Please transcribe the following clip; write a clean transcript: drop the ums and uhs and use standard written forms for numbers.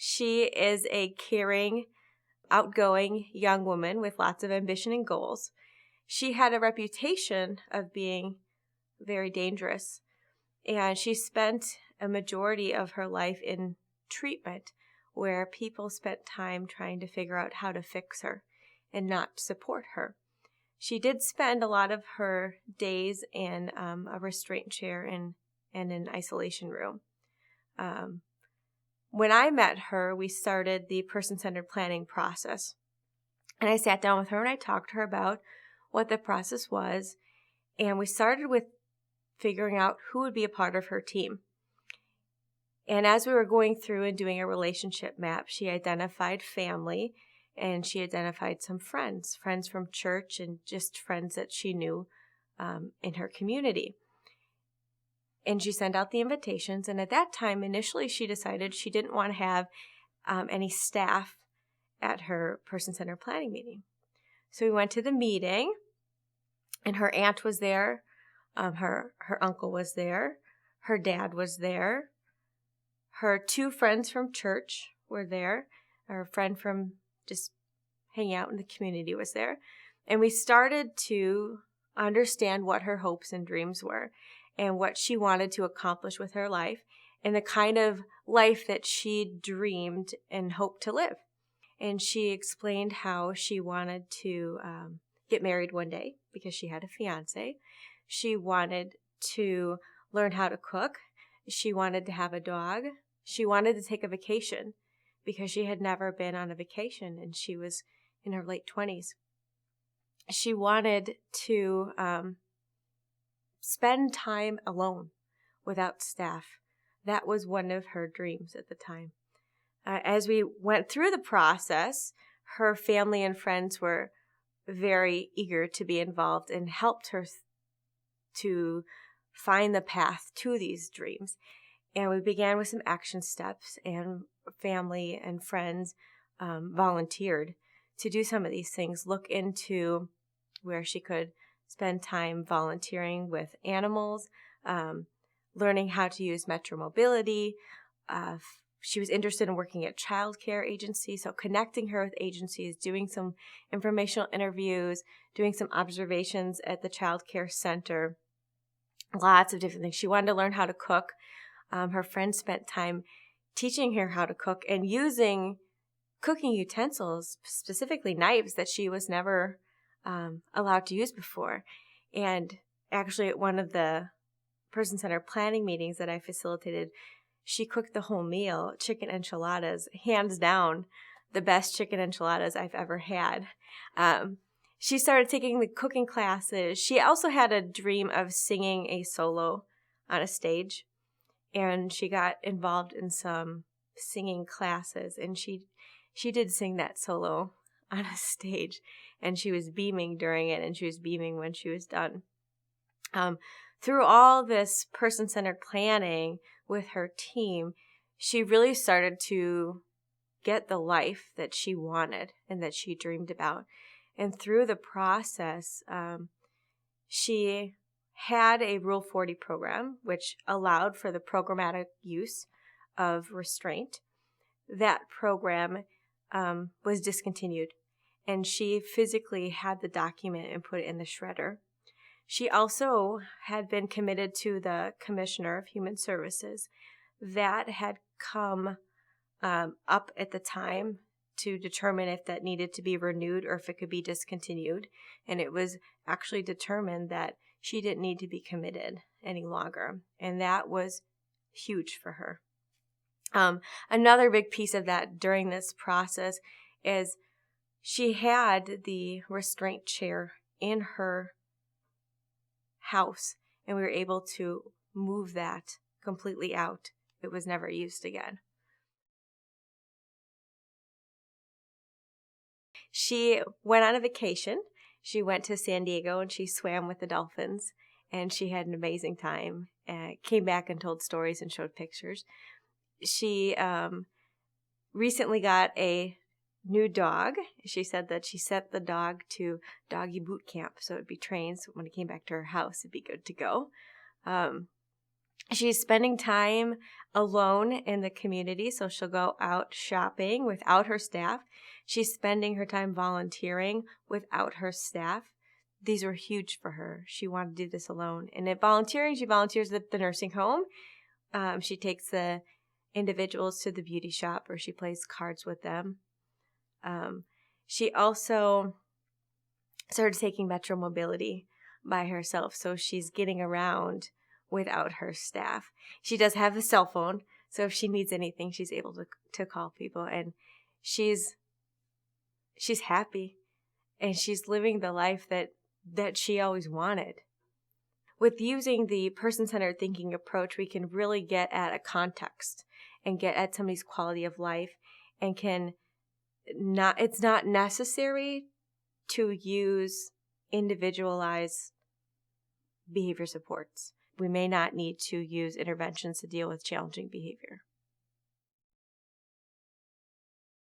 She is a caring, outgoing young woman with lots of ambition and goals. She had a reputation of being very dangerous, and she spent a majority of her life in treatment where people spent time trying to figure out how to fix her and not support her. She did spend a lot of her days in a restraint chair and an isolation room. When I met her, we started the person-centered planning process. And I sat down with her and I talked to her about what the process was. And we started with figuring out who would be a part of her team. And as we were going through and doing a relationship map, she identified family and she identified some friends from church and just friends that she knew in her community. And she sent out the invitations. And at that time, initially, she decided she didn't want to have any staff at her person-centered planning meeting. So we went to the meeting, and her aunt was there. Her uncle was there. Her dad was there. Her two friends from church were there. Her friend from just hanging out in the community was there. And we started to understand what her hopes and dreams were and what she wanted to accomplish with her life and the kind of life that she dreamed and hoped to live. And she explained how she wanted to get married one day because she had a fiance. She wanted to learn how to cook. She wanted to have a dog. She wanted to take a vacation because she had never been on a vacation and she was in her late 20s. She wanted to spend time alone without staff. That was one of her dreams at the time. As we went through the process, her family and friends were very eager to be involved and helped her to find the path to these dreams. And we began with some action steps, and family and friends volunteered to do some of these things, look into where she could spend time volunteering with animals, learning how to use Metro Mobility. She was interested in working at childcare agencies, so connecting her with agencies, doing some informational interviews, doing some observations at the childcare center, lots of different things. She wanted to learn how to cook. Her friends spent time teaching her how to cook and using cooking utensils, specifically knives that she was never allowed to use before. And actually at one of the person-centered planning meetings that I facilitated, she cooked the whole meal, chicken enchiladas, hands down the best chicken enchiladas I've ever had. She started taking the cooking classes. She also had a dream of singing a solo on a stage, and she got involved in some singing classes, and she did sing that solo on a stage, and she was beaming during it, and she was beaming when she was done. Through all this person-centered planning with her team, she really started to get the life that she wanted and that she dreamed about. And through the process, she had a Rule 40 program, which allowed for the programmatic use of restraint. That program was discontinued, and she physically had the document and put it in the shredder. She also had been committed to the Commissioner of Human Services. That had come up at the time to determine if that needed to be renewed or if it could be discontinued. And it was actually determined that she didn't need to be committed any longer. And that was huge for her. Another big piece of that during this process is she had the restraint chair in her house, and we were able to move that completely out. It was never used again. She went on a vacation. She went to San Diego and she swam with the dolphins, and she had an amazing time. Came back and told stories and showed pictures. She recently got a new dog. She said that she sent the dog to doggy boot camp so it would be trained, so when it came back to her house it'd be good to go. She's spending time alone in the community, so she'll go out shopping without her staff. She's spending her time volunteering without her staff. These were huge for her. She wanted to do this alone. And at volunteering, she volunteers at the nursing home. She takes the individuals to the beauty shop, or she plays cards with them. She also started taking Metro Mobility by herself, so she's getting around without her staff. She does have a cell phone, so if she needs anything, she's able to call people, and she's happy, and she's living the life that she always wanted. With using the person-centered thinking approach, we can really get at a context and get at somebody's quality of life, and it's not necessary to use individualized behavior supports. We may not need to use interventions to deal with challenging behavior.